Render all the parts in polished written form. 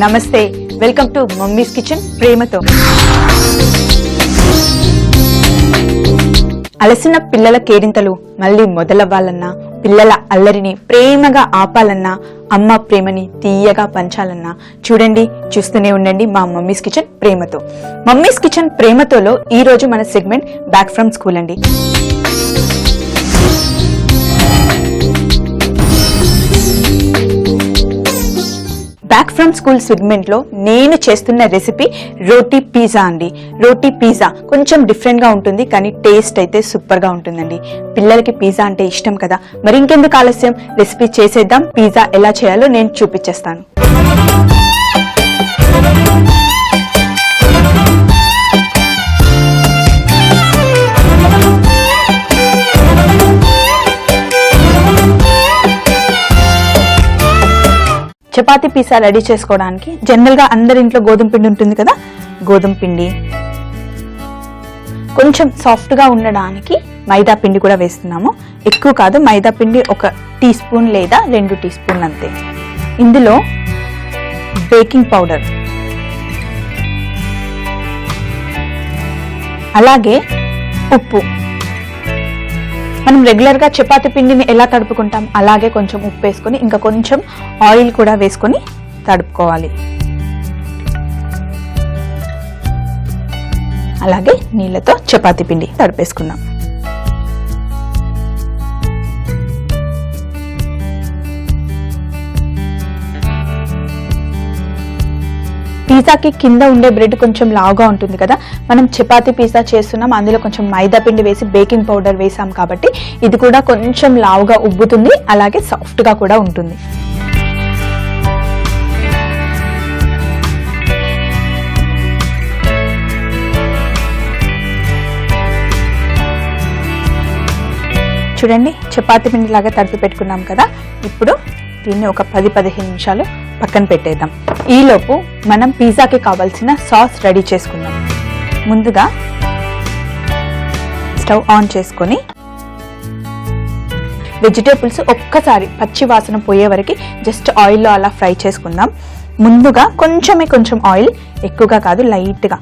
నమస్తే, welcome to mummies kitchen ప్రేమతో. అలసిన పిల్లల కేరింతలు మళ్ళీ మొదలవ్వాలన్నా, పిల్లల అల్లరిని ప్రేమగా ఆపాలన్నా, అమ్మ ప్రేమని తీయగా పంచాలన్నా చూడండి, చూస్తూనే ఉండండి మా మమ్మీస్ కిచెన్ ప్రేమతో. మమ్మీస్ కిచెన్ ప్రేమతోలో ఈ రోజు మన సెగ్మెంట్ బ్యాక్ ఫ్రమ్ స్కూల్ అండి. బ్యాక్ ఫ్రమ్ స్కూల్ సెగ్మెంట్ లో నేను చేస్తున్న రెసిపీ రోటీ పిజ్జా అండి. రోటీ పిజ్జా కొంచెం డిఫరెంట్ గా ఉంటుంది, కానీ టేస్ట్ అయితే సూపర్ గా ఉంటుందండి. పిల్లలకి పిజ్జా అంటే ఇష్టం కదా, మరి ఇంకెందుకు ఆలస్యం, రెసిపీ చేసేద్దాం. పిజ్జా ఎలా చేయాలో నేను చూపించేస్తాను. చపాతీ పిజ్జా రెడీ చేసుకోవడానికి జనరల్ గా అందరి ఇంట్లో గోధుమ పిండి ఉంటుంది కదా, గోధుమ పిండి, కొంచెం సాఫ్ట్ గా ఉండడానికి మైదా పిండి కూడా వేస్తున్నాము. ఎక్కువ కాదు, మైదా పిండి 1 టీ స్పూన్ లేదా 2 టీ స్పూన్ అంతే. ఇందులో బేకింగ్ పౌడర్, అలాగే ఉప్పు. మనం రెగ్యులర్ గా చపాతీ పిండిని ఎలా తడుపుకుంటాం అలాగే కొంచెం ఉప్పు వేసుకొని, ఇంకా కొంచెం ఆయిల్ కూడా వేసుకొని తడుపుకోవాలి. అలాగే నీళ్ళతో చపాతీ పిండి తడిపేసుకుందాం. పిజ్జాకి కింద ఉండే బ్రెడ్ కొంచెం లావుగా ఉంటుంది కదా, మనం చపాతీ పిజ్జా చేస్తున్నాం, అందులో కొంచెం మైదా పిండి వేసి బేకింగ్ పౌడర్ వేసాం కాబట్టి ఇది కూడా కొంచెం లావుగా ఉబ్బుతుంది, అలాగే సాఫ్ట్ గా కూడా ఉంటుంది. చూడండి, చపాతీ పిండి లాగా తడిపి పెట్టుకున్నాం కదా. ఇప్పుడు దీన్ని ఒక 10-15 నిమిషాలు పక్కన పెట్టేద్దాం. ఈలోపు మనం పిజ్జాకి కావాల్సిన సాస్ రెడీ చేసుకుందాం. ముందుగా స్టవ్ ఆన్ చేసుకొని వెజిటేబుల్స్ ఒక్కసారి పచ్చి వాసన పోయే వరకు జస్ట్ ఆయిల్లో అలా ఫ్రై చేసుకుందాం. ముందుగా కొంచెం ఆయిల్, ఎక్కువగా కాదు, లైట్గా.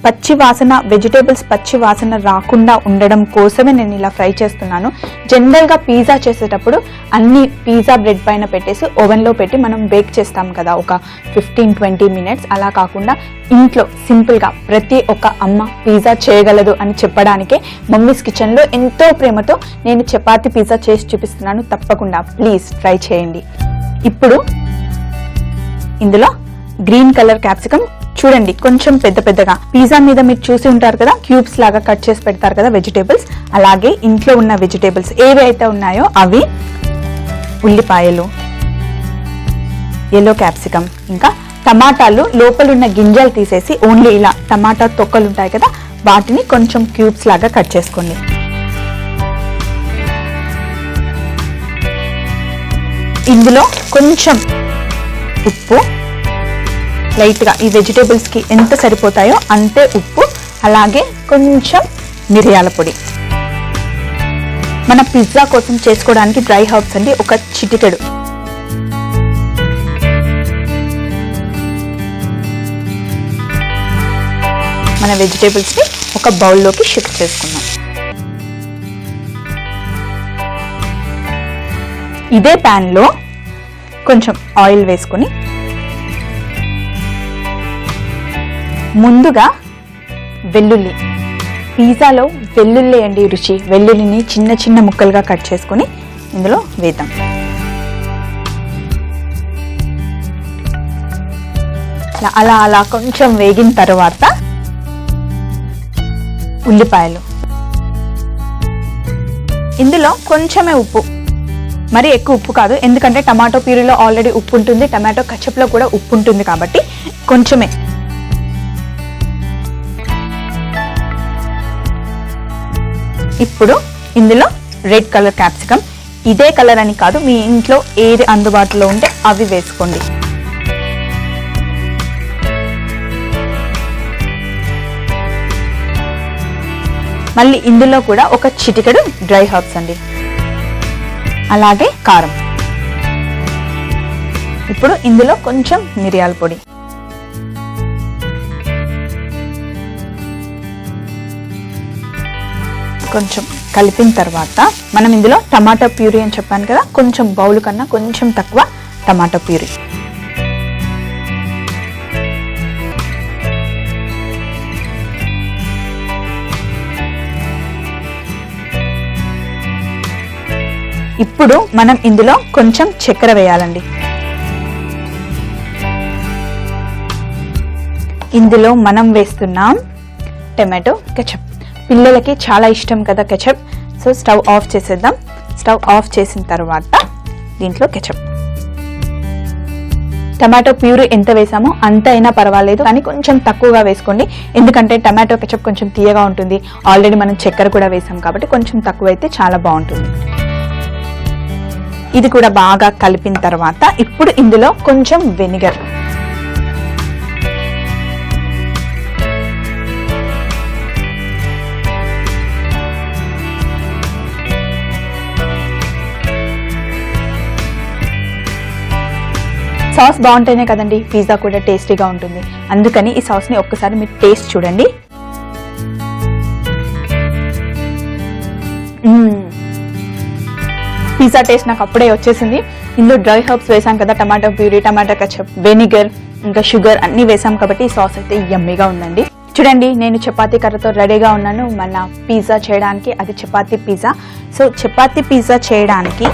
పచ్చి వాసన, వెజిటేబుల్స్ పచ్చి వాసన రాకుండా ఉండడం కోసమే నేను ఇలా ఫ్రై చేస్తున్నాను. జనరల్గా పిజ్జా చేసేటప్పుడు అన్ని పిజ్జా బ్రెడ్ పైన పెట్టేసి ఓవెన్లో పెట్టి మనం బేక్ చేస్తాం కదా, ఒక 15-20 మినిట్స్. అలా కాకుండా ఇంట్లో సింపుల్గా ప్రతి ఒక్క అమ్మ పిజ్జా చేయగలదు అని చెప్పడానికే మమ్మీస్ కిచెన్లో ఎంతో ప్రేమతో నేను చపాతీ పిజ్జా చేసి చూపిస్తున్నాను. తప్పకుండా ప్లీజ్ ట్రై చేయండి. ఇప్పుడు ఇందులో గ్రీన్ కలర్ క్యాప్సికమ్ చూడండి, కొంచెం పెద్దగా. పిజ్జా మీద మీరు చూసి ఉంటారు కదా, క్యూబ్స్ లాగా కట్ చేసి పెడతారు కదా వెజిటేబుల్స్, అలాగే ఇంట్లో ఉన్న వెజిటేబుల్స్ ఏవి అయితే ఉన్నాయో అవి, ఉల్లిపాయలు, ఎల్లో క్యాప్సికమ్, ఇంకా టమాటాలు లోపల ఉన్న గింజలు తీసేసి ఓన్లీ ఇలా టమాటా తొక్కలు ఉంటాయి కదా, వాటిని కొంచెం క్యూబ్స్ లాగా కట్ చేసుకోండి. ఇందులో కొంచెం ఉప్పు, లైట్గా ఈ వెజిటేబుల్స్ కి ఎంత సరిపోతాయో అంతే ఉప్పు, అలాగే కొంచెం మిరియాల పొడి. మన పిజ్జా కోసం చేసుకోవడానికి డ్రై హర్బ్స్ అండి, ఒక చిటికెడు. మన వెజిటేబుల్స్ ని ఒక బౌల్లోకి షిఫ్ట్ చేసుకుందాం. ఇదే ప్యాన్ లో కొంచెం ఆయిల్ వేసుకొని ముందుగా వెల్లుల్లి, పిజ్జాలో వెల్లుల్లి అండి రుచి. వెల్లుల్లిని చిన్న ముక్కలుగా కట్ చేసుకొని ఇందులో వేద్దాం. అలా కొంచెం వేగిన తర్వాత ఉల్లిపాయలు, ఇందులో కొంచెమే ఉప్పు, మరి ఎక్కువ ఉప్పు కాదు, ఎందుకంటే టమాటో ప్యూరీలో ఆల్రెడీ ఉప్పు ఉంటుంది, టమాటో కచప్లో కూడా ఉప్పు ఉంటుంది కాబట్టి కొంచెమే. ఇప్పుడు ఇందులో రెడ్ కలర్ క్యాప్సికమ్, ఇదే కలర్ అని కాదు, మీ ఇంట్లో ఏది అందుబాటులో ఉంటే అవి వేసుకోండి. మళ్ళీ ఇందులో కూడా ఒక చిటికెడు డ్రై హర్బ్స్ అండి, అలాగే కారం. ఇప్పుడు ఇందులో కొంచెం మిరియాల పొడి, కొంచెం కలిపిన తర్వాత మనం ఇందులో టమాటా ప్యూరీ అని చెప్పాను కదా, కొంచెం బౌల్ కన్నా కొంచెం తక్కువ టమాటా ప్యూరీ. ఇప్పుడు మనం ఇందులో కొంచెం చక్కెర వేయాలండి. ఇందులో మనం వేస్తున్నాం టమాటో కెచప్. పిల్లలకి చాలా ఇష్టం కదా కెచప్. సో స్టవ్ ఆఫ్ చేసేద్దాం. స్టవ్ ఆఫ్ చేసిన తర్వాత దీంట్లో కెచప్, టమాటో ప్యూరీ ఎంత వేసామో అంత అయినా పర్వాలేదు, కానీ కొంచెం తక్కువగా వేసుకోండి. ఎందుకంటే టమాటో కెచప్ కొంచెం తీయగా ఉంటుంది. ఆల్రెడీ మనం చక్కెర కూడా వేసాం కాబట్టి కొంచెం తక్కువ అయితే చాలా బాగుంటుంది. ఇది కూడా బాగా కలిపిన తర్వాత ఇప్పుడు ఇందులో కొంచెం వెనిగర్, సాస్ బాగుంటేనే కదండి పిజ్జా కూడా టేస్టీగా ఉంటుంది. అందుకని ఈ సాస్ ని ఒక్కసారి మీరు టేస్ట్ చూడండి. పిజ్జా టేస్ట్ నాకు అప్పుడే వచ్చేసింది. ఇందులో డ్రై హర్బ్స్ వేసాం కదా, tomato puree, tomato ketchup, vinegar, ఇంకా షుగర్ అన్ని వేసాం కాబట్టి ఈ సాస్ అయితే యమ్మీగా ఉందండి. చూడండి, నేను చపాతీ కర్రతో రెడీగా ఉన్నాను మన పిజ్జా చేయడానికి. అది chapati pizza. So chapati pizza చేయడానికి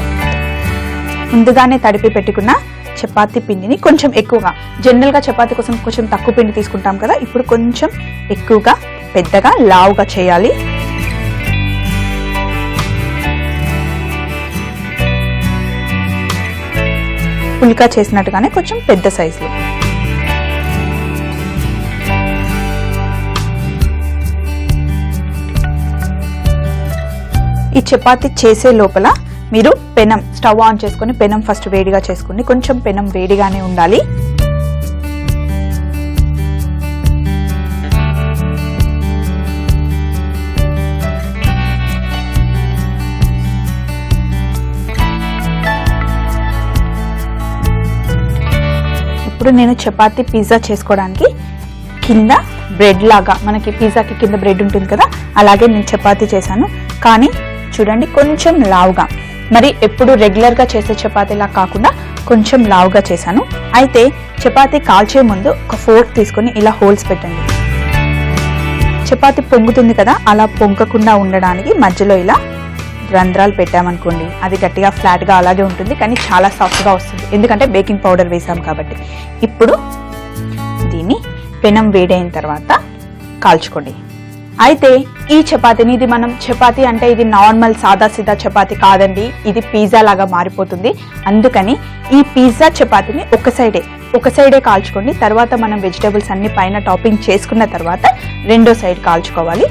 ముందుగానే తడిపి పెట్టుకున్న చపాతీ పిండిని కొంచెం ఎక్కువగా, జనరల్గా చపాతీ కోసం కొంచెం తక్కువ పిండి తీసుకుంటాం కదా, ఇప్పుడు కొంచెం ఎక్కువగా పెద్దగా లావుగా చేయాలి. పుల్కా చేసినట్టుగానే కొంచెం పెద్ద సైజులో. ఈ చపాతీ చేసే లోపల మీరు పెనం స్టవ్ ఆన్ చేసుకొని పెనం ఫస్ట్ వేడిగా చేసుకోండి. కొంచెం పెనం వేడిగానే ఉండాలి. ఇప్పుడు నేను చపాతీ పిజ్జా చేసుకోవడానికి కింద బ్రెడ్ లాగా, మనకి పిజ్జాకి కింద బ్రెడ్ ఉంటుంది కదా, అలాగే నేను చపాతీ చేశాను. కానీ చూడండి కొంచెం లావుగా, మరి ఎప్పుడు రెగ్యులర్గా చేసే చపాతీలా కాకుండా కొంచెం లావుగా చేశాను. అయితే చపాతీ కాల్చే ముందు ఒక ఫోర్క్ తీసుకొని ఇలా హోల్స్ పెట్టండి. చపాతీ పొంగుతుంది కదా, అలా పొంగకుండా ఉండడానికి మధ్యలో ఇలా రంధ్రాలు పెట్టామనుకోండి, అది గట్టిగా ఫ్లాట్గా అలాగే ఉంటుంది, కానీ చాలా సాఫ్ట్గా వస్తుంది. ఎందుకంటే బేకింగ్ పౌడర్ వేసాం కాబట్టి. ఇప్పుడు దీన్ని పెనం వేడైన తర్వాత కాల్చుకోండి. అయితే ఈ చపాతీని, ఇది మనం చపాతీ అంటే ఇది నార్మల్ సాదా సీదా చపాతీ కాదండి, ఇది పిజ్జా లాగా మారిపోతుంది. అందుకని ఈ పిజ్జా చపాతీని ఒక సైడే కాల్చుకోండి. తర్వాత మనం వెజిటేబుల్స్ అన్ని పైన టాపింగ్ చేసుకున్న తర్వాత రెండో సైడ్ కాల్చుకోవాలి.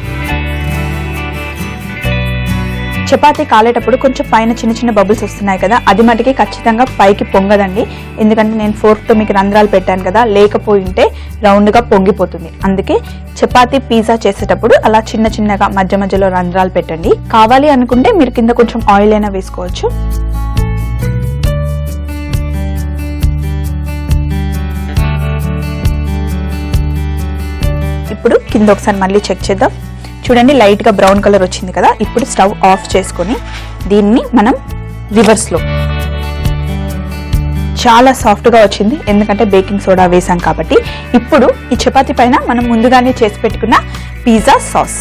చపాతీ కాలేటప్పుడు కొంచెం పైన చిన్న చిన్న బబుల్స్ వస్తున్నాయి కదా, అది మటుకి ఖచ్చితంగా పైకి పొంగదండి. ఎందుకంటే నేను ఫోర్క్తో మీకు రంధ్రాలు పెట్టాను కదా, లేకపోయింటే రౌండ్గా పొంగిపోతుంది. అందుకే చపాతీ పిజ్జా చేసేటప్పుడు అలా చిన్న చిన్నగా మధ్య మధ్యలో రంధ్రాలు పెట్టండి. కావాలి అనుకుంటే మీరు కింద కొంచెం ఆయిల్ అయినా వేసుకోవచ్చు. ఇప్పుడు కింద ఒకసారి మళ్ళీ చెక్ చేద్దాం. చూడండి, లైట్ గా బ్రౌన్ కలర్ వచ్చింది కదా. ఇప్పుడు స్టవ్ ఆఫ్ చేసుకొని దీన్ని మనం రివర్స్ లో, చాలా సాఫ్ట్ గా వచ్చింది ఎందుకంటే బేకింగ్ సోడా వేసాం కాబట్టి. ఇప్పుడు ఈ చపాతీ పైన మనం ముందుగానే చేసి పెట్టుకున్న పిజ్జా సాస్,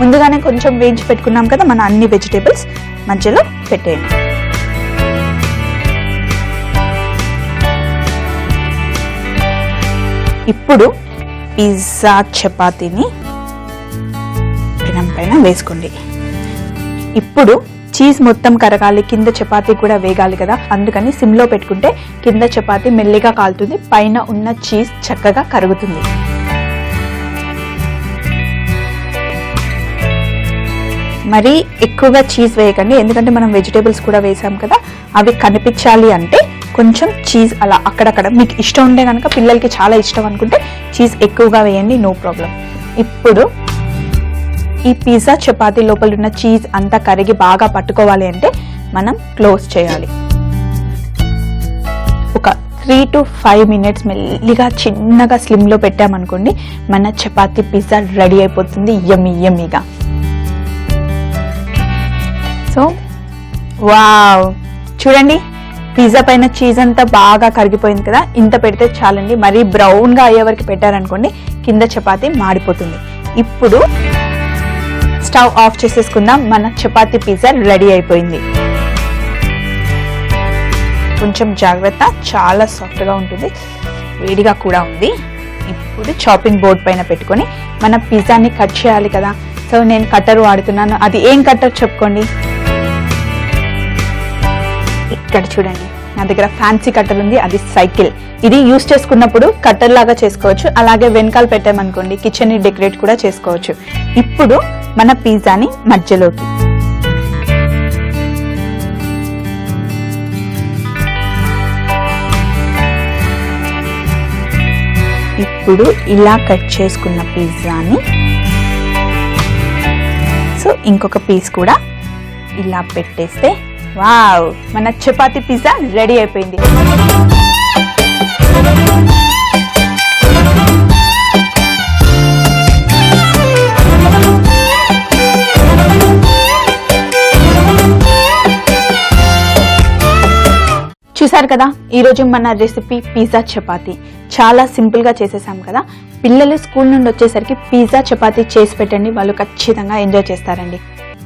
ముందుగానే కొంచెం వేయించి పెట్టుకున్నాం కదా మన అన్ని వెజిటేబుల్స్, మధ్యలో పెట్టేయండి. ఇప్పుడు పిజ్జా చపాతీని పెనం పైన వేసుకోండి. ఇప్పుడు చీజ్ మొత్తం కరగాలి, కింద చపాతీ కూడా వేగాలి కదా, అందుకని సిమ్లో పెట్టుకుంటే కింద చపాతీ మెల్లిగా కాలుతుంది, పైన ఉన్న చీజ్ చక్కగా కరుగుతుంది. మరీ ఎక్కువగా చీజ్ వేయకండి, ఎందుకంటే మనం వెజిటేబుల్స్ కూడా వేసాం కదా, అవి కనిపించాలి అంటే కొంచెం చీజ్ అలా అక్కడక్కడ, మీకు ఇష్టం ఉంటే కనుక, పిల్లలకి చాలా ఇష్టం అనుకుంటే చీజ్ ఎక్కువగా వేయండి, నో ప్రాబ్లం. ఇప్పుడు ఈ పిజ్జా చపాతీ లోపల ఉన్న చీజ్ అంతా కరిగి బాగా పట్టుకోవాలి అంటే మనం క్లోజ్ చేయాలి. ఒక 3 to 5 minutes మెల్లిగా చిన్నగా స్లిమ్లో పెట్టామనుకోండి, మన చపాతీ పిజ్జా రెడీ అయిపోతుంది యమ్మీగా. సో వావ్, చూడండి పిజ్జా పైన చీజ్ అంతా బాగా కరిగిపోయింది కదా. ఇంత పెడితే చాలండి. మరీ బ్రౌన్గా అయ్యే వరకు పెట్టారనుకోండి కింద చపాతీ మాడిపోతుంది. ఇప్పుడు స్టవ్ ఆఫ్ చేసేసుకుందాం. మన చపాతీ పిజ్జా రెడీ అయిపోయింది. కొంచెం జాగ్రత్త, చాలా సాఫ్ట్గా ఉంటుంది, వేడిగా కూడా ఉంది. ఇప్పుడు చాపింగ్ బోర్డ్ పైన పెట్టుకొని మన పిజ్జాని కట్ చేయాలి కదా. సో నేను కట్టర్ వాడుతున్నాను. అది ఏం కట్టర్ చెప్పుకోండి. ఇక్కడ చూడండి నా దగ్గర ఫ్యాన్సీ కట్టర్ ఉంది, అది సైకిల్. ఇది యూస్ చేసుకున్నప్పుడు కట్టర్ లాగా చేసుకోవచ్చు, అలాగే వెనకాల పెట్టామనుకోండి కిచెన్ ని డెకరేట్ కూడా చేసుకోవచ్చు. ఇప్పుడు మన పిజ్జాని మధ్యలోకి ఇప్పుడు ఇలా కట్ చేసుకున్న పిజ్జాని సో ఇంకొక పీస్ కూడా ఇలా పెట్టేస్తే వావ్, మన చపాతీ పిజ్జా రెడీ అయిపోయింది. చూసారు కదా ఈరోజు మన రెసిపీ పిజ్జా చపాతీ. చాలా సింపుల్ గా చేసేసాం కదా. పిల్లలు స్కూల్ నుండి వచ్చేసరికి పిజ్జా చపాతీ చేసి పెట్టండి, వాళ్ళు ఖచ్చితంగా ఎంజాయ్ చేస్తారండి.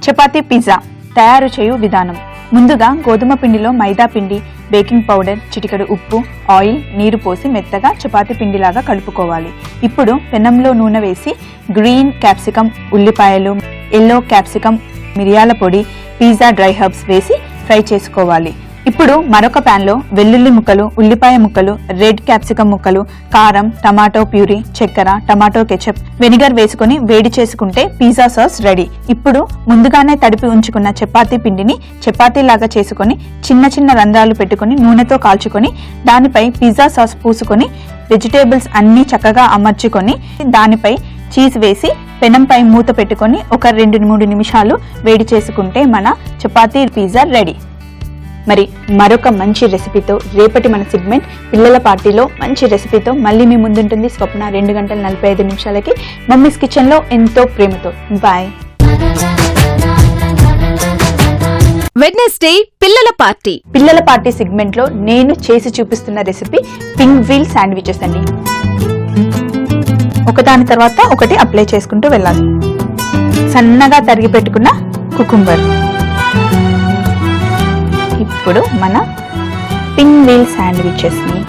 చపాతీ పిజ్జా తయారు చేయు విధానం. ముందుగా గోధుమ పిండిలో మైదా పిండి, బేకింగ్ పౌడర్, చిటికెడు ఉప్పు, ఆయిల్, నీరు పోసి మెత్తగా చపాతీ పిండిలాగా కలుపుకోవాలి. ఇప్పుడు పెనంలో నూనె వేసి గ్రీన్ క్యాప్సికం, ఉల్లిపాయలు, ఎల్లో క్యాప్సికం, మిరియాల పొడి, పిజ్జా డ్రై హర్బ్స్ వేసి ఫ్రై చేసుకోవాలి. ఇప్పుడు మరొక ప్యాన్ లో వెల్లుల్లి ముక్కలు, ఉల్లిపాయ ముక్కలు, రెడ్ క్యాప్సికం ముక్కలు, కారం, టమాటో ప్యూరీ, చక్కెర, టమాటో కెచప్, వెనిగర్ వేసుకుని వేడి చేసుకుంటే పిజ్జా సాస్ రెడీ. ఇప్పుడు ముందుగానే తడిపి ఉంచుకున్న చపాతీ పిండిని చపాతీలాగా చేసుకుని చిన్న చిన్న రంధ్రాలు పెట్టుకుని నూనెతో కాల్చుకొని దానిపై పిజ్జా సాస్ పూసుకొని వెజిటేబుల్స్ అన్ని చక్కగా అమర్చుకొని దానిపై చీజ్ వేసి పెనంపై మూత పెట్టుకొని ఒక 2-3 నిమిషాలు వేడి చేసుకుంటే మన చపాతీ పిజ్జా రెడీ. మరి మరొక మంచి రెసిపీతో రేపటి మన సెగ్మెంట్ పిల్లల పార్టీలో మంచి రెసిపీతో మళ్ళీ మీ ముందుంటుంది స్వప్న 2:45 మమ్మీస్ కిచెన్ లో ఎంతో ప్రేమతో. బాయ్. వెడ్నెస్డే పిల్లల పార్టీ సెగ్మెంట్ లో నేను చేసి చూపిస్తున్న రెసిపీ పింగ్ వీల్ శాండ్విచెస్ అండి. ఒకదాని తర్వాత ఒకటి అప్లై చేసుకుంటూ వెళ్ళాలి. సన్నగా తరిగి పెట్టుకున్న కుకుంబర్. ఇప్పుడు మన పింగ్ వీల్ శాండ్విచెస్ ని